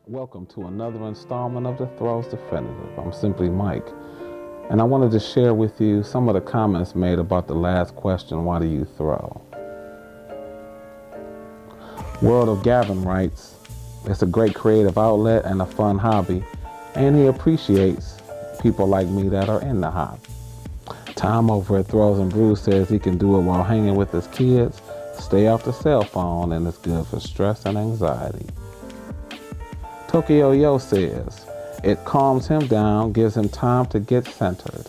Welcome to another installment of the Throws Definitive. I'm simply Mike, and I wanted to share with you some of the comments made about the last question, why do you throw? World of Gavin writes, it's a great creative outlet and a fun hobby, and he appreciates people like me that are in the hobby. Tom over at Throws and Brews says he can do it while hanging with his kids, stay off the cell phone, and it's good for stress and anxiety. Yoyo says, it calms him down, gives him time to get centered.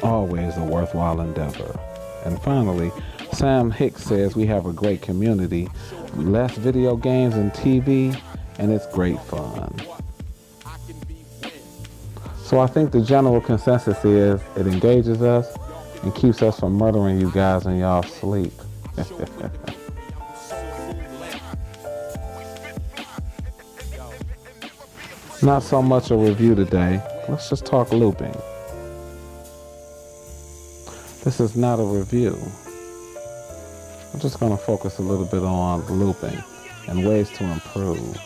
Always a worthwhile endeavor. And finally, Sam Hicks says we have a great community, less video games and TV, and it's great fun. So I think the general consensus is it engages us and keeps us from murdering you guys in y'all sleep. Not so much a review today. Let's just talk looping. This is not a review. I'm just going to focus a little bit on looping and ways to improve.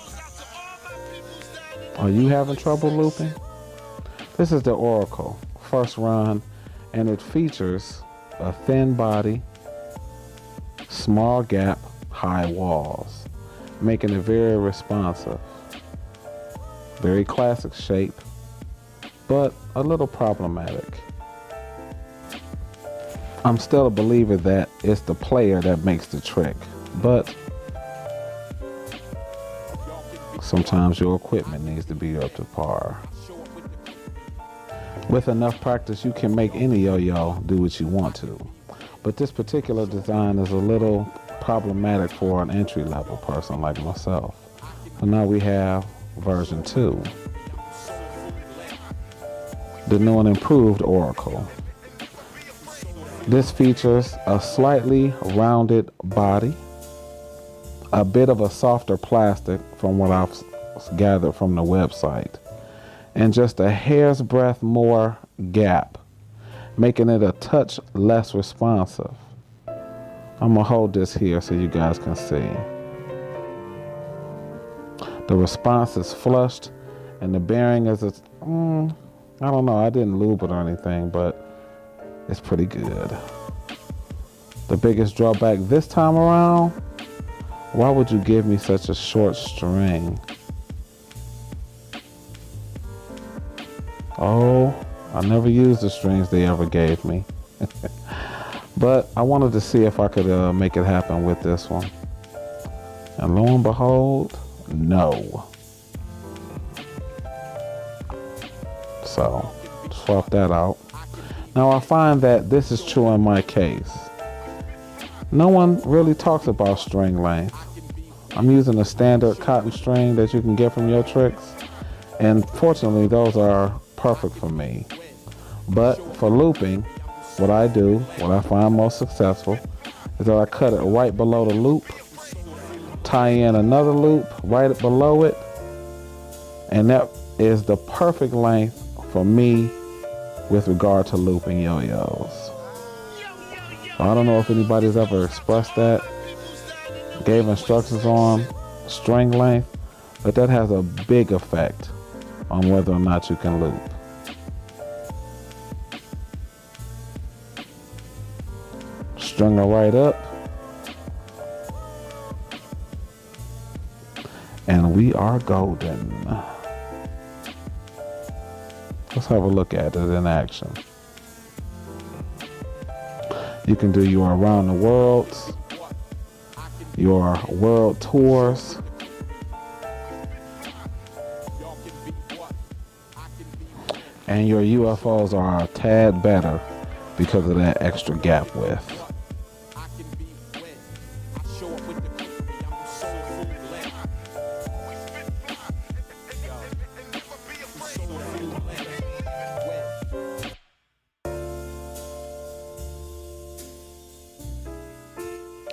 Are you having trouble looping? This is the Oracle first run, and it features a thin body, small gap, high walls, making it very responsive. Very classic shape, but a little problematic. I'm still a believer that it's the player that makes the trick, but sometimes your equipment needs to be up to par. With enough practice, you can make any yo-yo do what you want to, but this particular design is a little problematic for an entry-level person like myself. So now we have version 2, the new and improved Oracle. This features a slightly rounded body, a bit of a softer plastic from what I've gathered from the website, and just a hair's breadth more gap, making it a touch less responsive. I'm gonna hold this here so you guys can see. The response is flushed, and the bearing is, I don't know, I didn't lube it or anything, but it's pretty good. The biggest drawback this time around, why would you give me such a short string? Oh, I never used the strings they ever gave me. But I wanted to see if I could make it happen with this one. And lo and behold, no. So, swap that out. Now I find that this is true in my case. No one really talks about string length. I'm using a standard cotton string that you can get from Your Tricks, and fortunately those are perfect for me. But for looping, what I find most successful is that I cut it right below the loop, tie in another loop right below it, and that is the perfect length for me with regard to looping yo-yos. I don't know if anybody's ever expressed that, gave instructions on string length, but that has a big effect on whether or not you can loop. String her right up, and we are golden. Let's have a look at it in action. You can do your around the worlds, your world tours, and your UFOs are a tad better because of that extra gap width.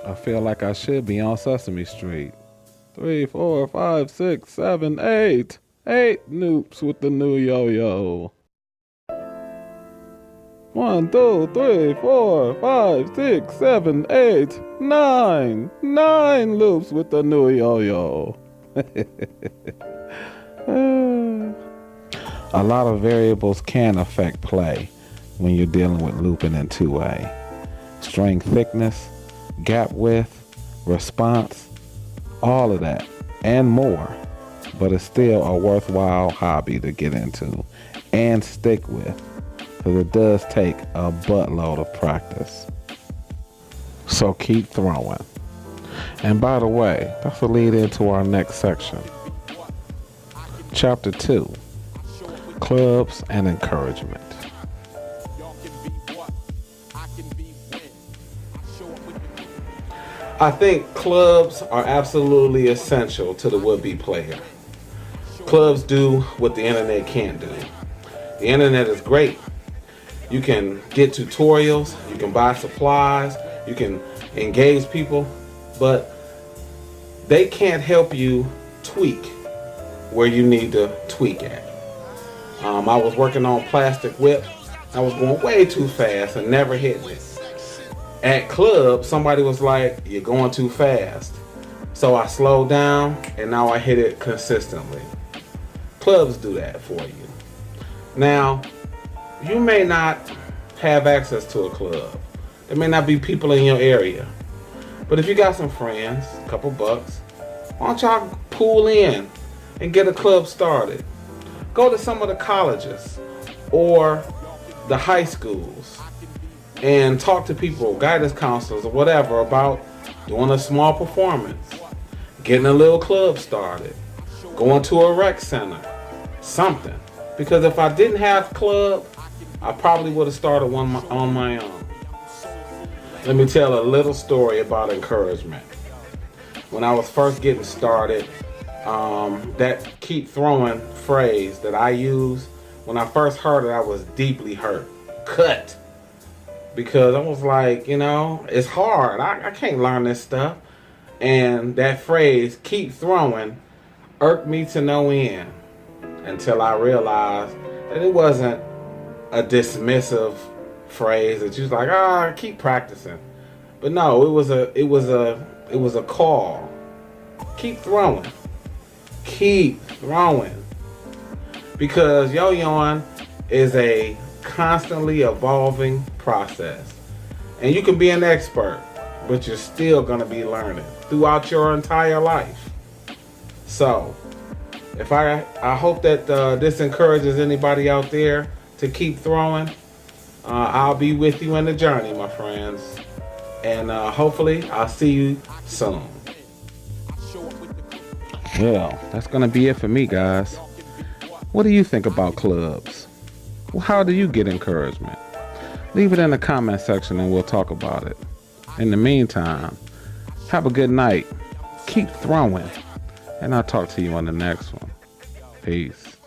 I feel like I should be on Sesame Street. 3, 4, 5, 6, 7, 8. 8 noops with the new yo-yo. 1, 2, 3, 4, 5, 6, 7, 8, 9. 9 loops with the new yo-yo. A lot of variables can affect play when you're dealing with looping in 2A. String thickness, gap width, response, all of that and more. But it's still a worthwhile hobby to get into and stick with, because it does take a buttload of practice. So keep throwing. And by the way, that's a lead into our next section. Chapter 2, Clubs and Encouragement. I think clubs are absolutely essential to the would-be player. Clubs do what the internet can't do. The internet is great. You can get tutorials, you can buy supplies, you can engage people, but they can't help you tweak where you need to tweak at. I was working on Plastic Whip. I was going way too fast and never hitting it. At club, somebody was like, "You're going too fast." So I slowed down and now I hit it consistently. Clubs do that for you. Now, you may not have access to a club. There may not be people in your area. But if you got some friends, a couple bucks, why don't y'all pool in and get a club started? Go to some of the colleges or the high schools and talk to people, guidance counselors or whatever, about doing a small performance, getting a little club started, going to a rec center, something. Because if I didn't have club, I probably would have started one on my own. Let me tell a little story about encouragement. When I was first getting started, that keep throwing phrase that I use, when I first heard it, I was deeply hurt. Cut. Because I was like, it's hard. I can't learn this stuff. And that phrase, keep throwing, irked me to no end until I realized that it wasn't a dismissive phrase that you was like, keep practicing. But no, it was a call. Keep throwing. Keep throwing. Because yo-yoing is a constantly evolving process. And you can be an expert, but you're still going to be learning throughout your entire life. So, I hope that this encourages anybody out there to keep throwing. I'll be with you in the journey, my friends. And hopefully I'll see you soon. Well, that's going to be it for me, guys. What do you think about clubs? Well, how do you get encouragement? Leave it in the comment section and we'll talk about it. In the meantime, have a good night. Keep throwing. And I'll talk to you on the next one. Peace.